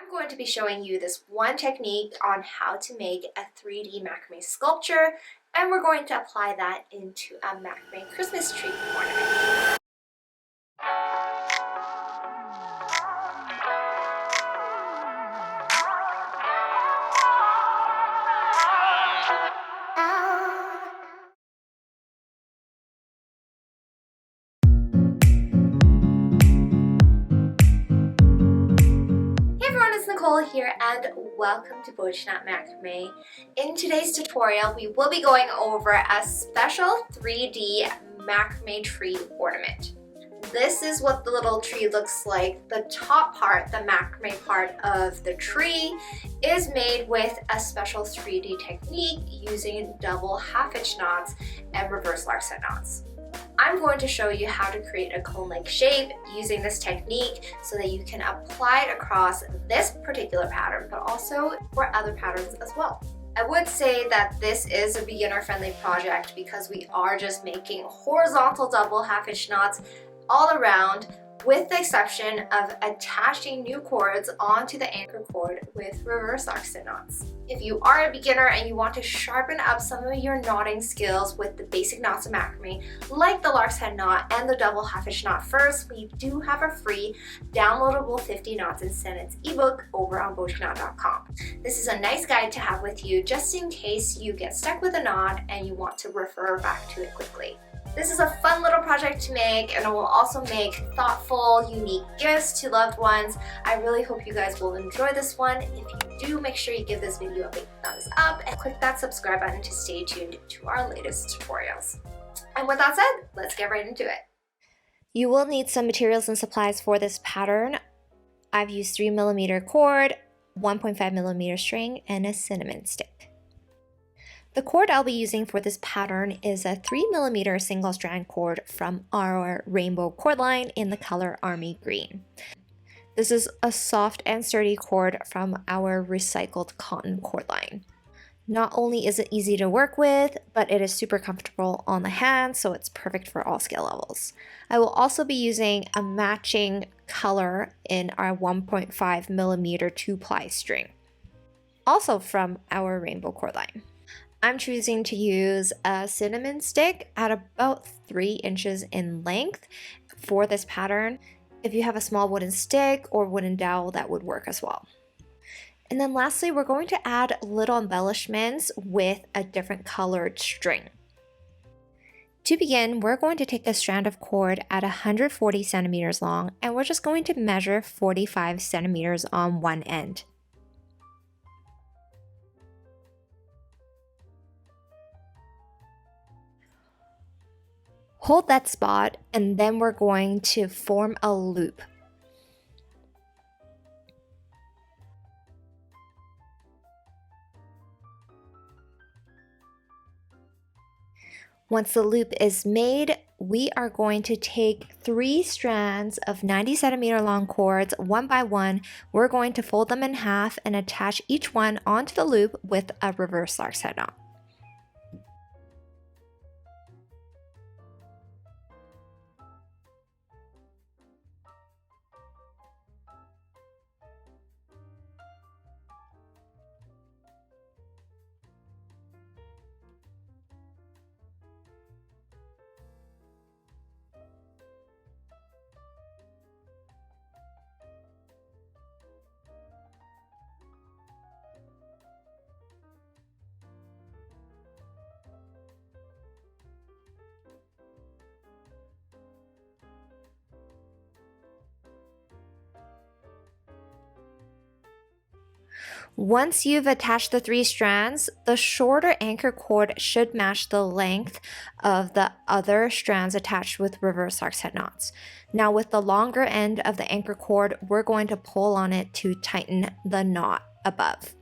I'm going to be showing you this one technique on how to make a 3D macrame sculpture, and we're going to apply that into a macrame Christmas tree ornament. Here and welcome to BOCHIKNOT Macrame. In today's tutorial, we will be going over a special 3D macrame tree ornament. This is what the little tree looks like. The top part, the macrame part of the tree, is made with a special 3D technique using double half-inch knots and reverse Lark knots. I'm going to show you how to create a cone-like shape using this technique so that you can apply it across this particular pattern, but also for other patterns as well. I would say that this is a beginner-friendly project because we are just making horizontal double half-inch knots all around, with the exception of attaching new cords onto the anchor cord with reverse Lark knots. If you are a beginner and you want to sharpen up some of your knotting skills with the basic knots of macrame, like the Lark's head knot and the double half-inch knot first, we do have a free downloadable 50 knots in sentence ebook over on BOCHIKNOT.com. This is a nice guide to have with you just in case you get stuck with a knot and you want to refer back to it quickly. This is a fun little project to make, and it will also make thoughtful, unique gifts to loved ones. I really hope you guys will enjoy this one. If you do, make sure you give this video a big thumbs up and click that subscribe button to stay tuned to our latest tutorials. And with that said, let's get right into it. You will need some materials and supplies for this pattern. I've used 3mm cord, 1.5mm string, and a cinnamon stick. The cord I'll be using for this pattern is a 3mm single strand cord from our rainbow cord line in the color Army Green. This is a soft and sturdy cord from our recycled cotton cord line. Not only is it easy to work with, but it is super comfortable on the hand, so it's perfect for all skill levels. I will also be using a matching color in our 1.5mm 2-ply string, also from our rainbow cord line. I'm choosing to use a cinnamon stick at about 3 inches in length for this pattern. If you have a small wooden stick or wooden dowel, that would work as well. And then lastly, we're going to add little embellishments with a different colored string. To begin, we're going to take a strand of cord at 140 centimeters long, and we're just going to measure 45 centimeters on one end. Hold that spot, and then we're going to form a loop. Once the loop is made, we are going to take 3 strands of 90 centimeter long cords one by one. We're going to fold them in half and attach each one onto the loop with a reverse Lark's head knot. Once you've attached the 3 strands, the shorter anchor cord should match the length of the other strands attached with reverse Lark's head knots. Now with the longer end of the anchor cord, we're going to pull on it to tighten the knot above.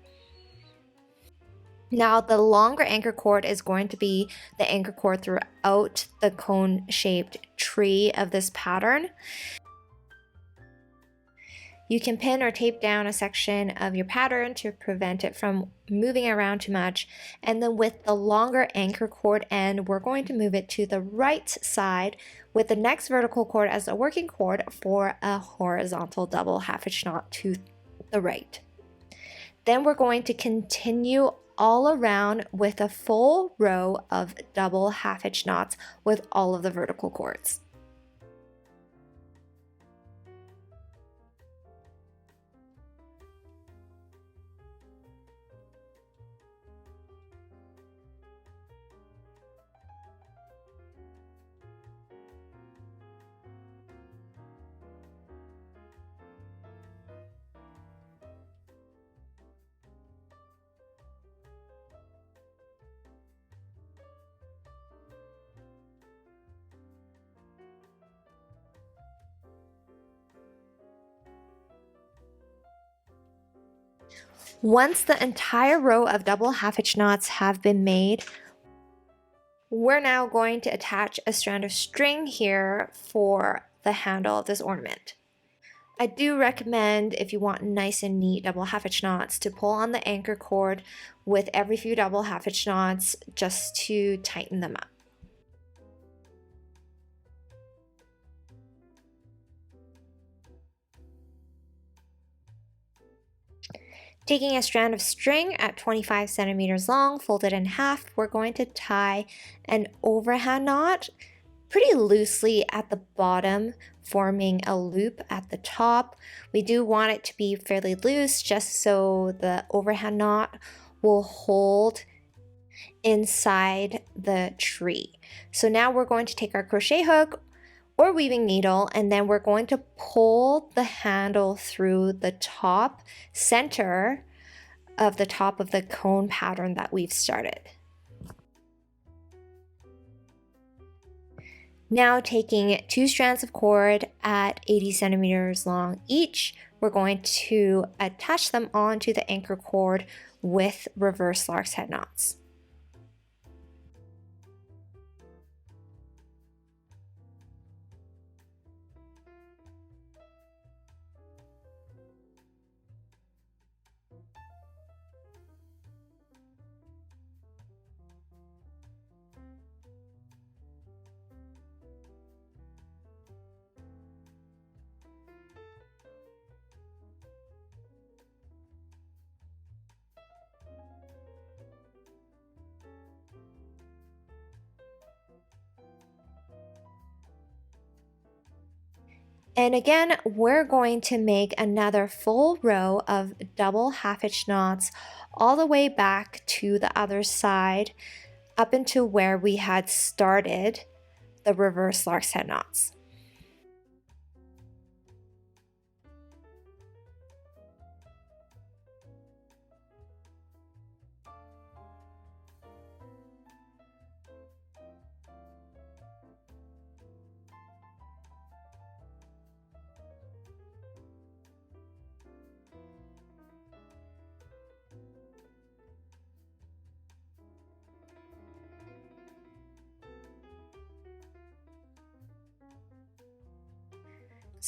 Now the longer anchor cord is going to be the anchor cord throughout the cone-shaped tree of this pattern. You can pin or tape down a section of your pattern to prevent it from moving around too much. And then with the longer anchor cord end, we're going to move it to the right side with the next vertical cord as a working cord for a horizontal double half-inch knot to the right. Then we're going to continue all around with a full row of double half-hitch knots with all of the vertical cords. Once the entire row of double half-hitch knots have been made, we're now going to attach a strand of string here for the handle of this ornament. I do recommend, if you want nice and neat double half-hitch knots, to pull on the anchor cord with every few double half-hitch knots just to tighten them up. Taking a strand of string at 25 centimeters long, folded in half, we're going to tie an overhand knot pretty loosely at the bottom, forming a loop at the top. We do want it to be fairly loose just so the overhand knot will hold inside the tree. So now we're going to take our crochet hook or weaving needle, and then we're going to pull the handle through the top center of the top of the cone pattern that we've started. Now taking 2 strands of cord at 80 centimeters long each, we're going to attach them onto the anchor cord with reverse lark's head knots. And again, we're going to make another full row of double half-hitch knots all the way back to the other side up into where we had started the reverse lark's head knots.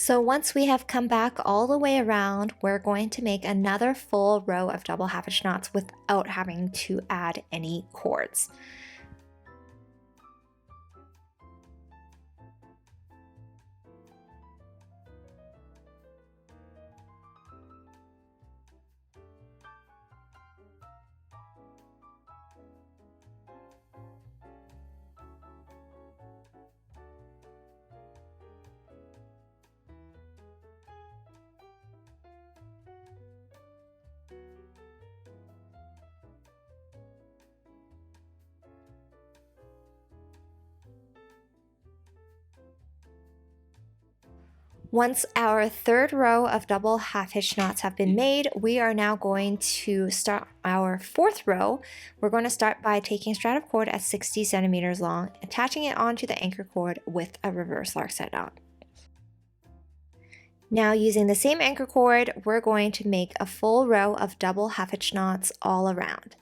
So once we have come back all the way around, we're going to make another full row of double half-hitch knots without having to add any cords. Once our third row of double half-hitch knots have been made, we are now going to start our fourth row. We're going to start by taking a strand of cord at 60 centimeters long, attaching it onto the anchor cord with a reverse lark's head knot. Now using the same anchor cord, we're going to make a full row of double half-hitch knots all around.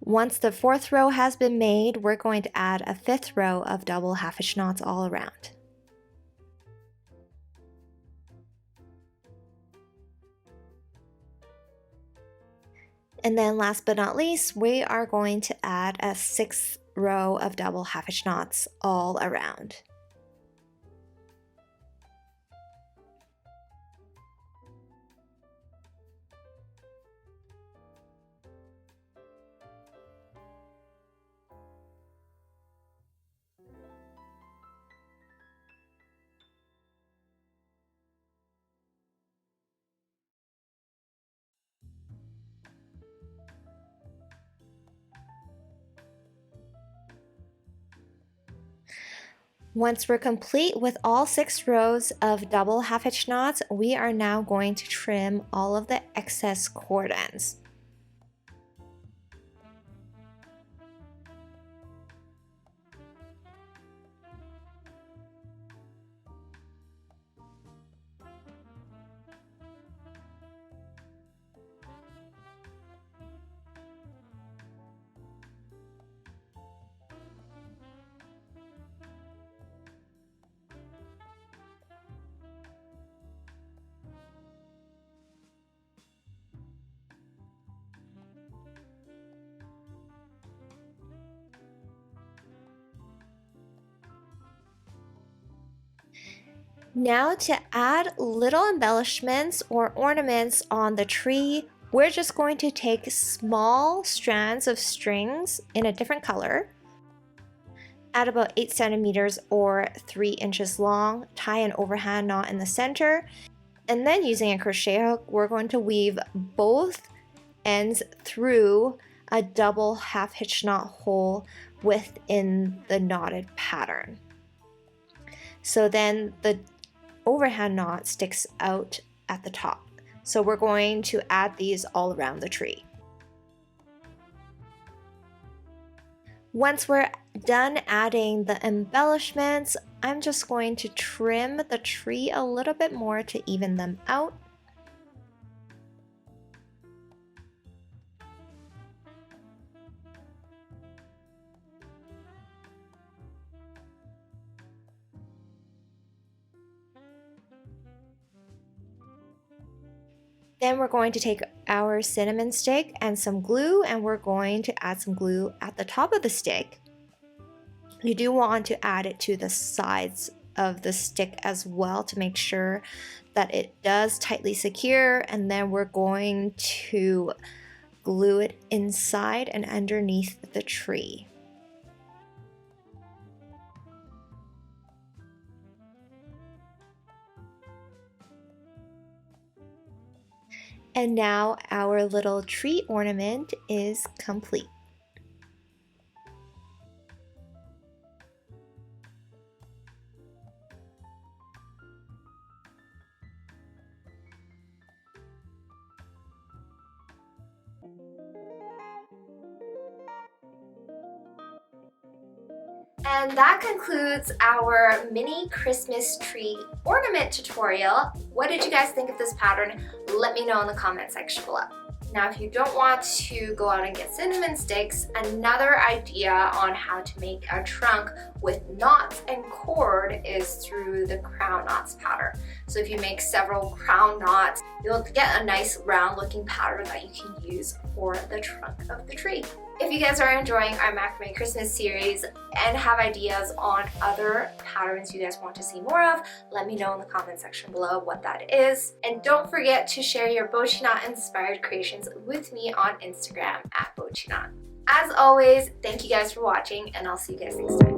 Once the 4th row has been made, we're going to add a 5th row of double half-hitch knots all around. And then last but not least, we are going to add a 6th row of double half-hitch knots all around. Once we're complete with all 6 rows of double half-hitch knots, we are now going to trim all of the excess cord ends. Now to add little embellishments or ornaments on the tree, we're just going to take small strands of strings in a different color at about 8 centimeters or 3 inches long, tie an overhand knot in the center, and then using a crochet hook, we're going to weave both ends through a double half-hitch knot hole within the knotted pattern. So then the overhand knot sticks out at the top. So we're going to add these all around the tree. Once we're done adding the embellishments, I'm just going to trim the tree a little bit more to even them out. Then we're going to take our cinnamon stick and some glue, and we're going to add some glue at the top of the stick. You do want to add it to the sides of the stick as well to make sure that it does tightly secure, and then we're going to glue it inside and underneath the tree. And now our little tree ornament is complete. And that concludes our mini Christmas tree ornament tutorial. What did you guys think of this pattern? Let me know in the comment section below. Now, if you don't want to go out and get cinnamon sticks, another idea on how to make a trunk with knots and cord is through the crown knots pattern. So if you make several crown knots, you'll get a nice round looking pattern that you can use for the trunk of the tree. If you guys are enjoying our Macrame Christmas series and have ideas on other patterns you guys want to see more of, let me know in the comment section below what that is. And don't forget to share your BOCHIKNOT inspired creations with me on Instagram at BOCHIKNOT. As always, thank you guys for watching, and I'll see you guys next time.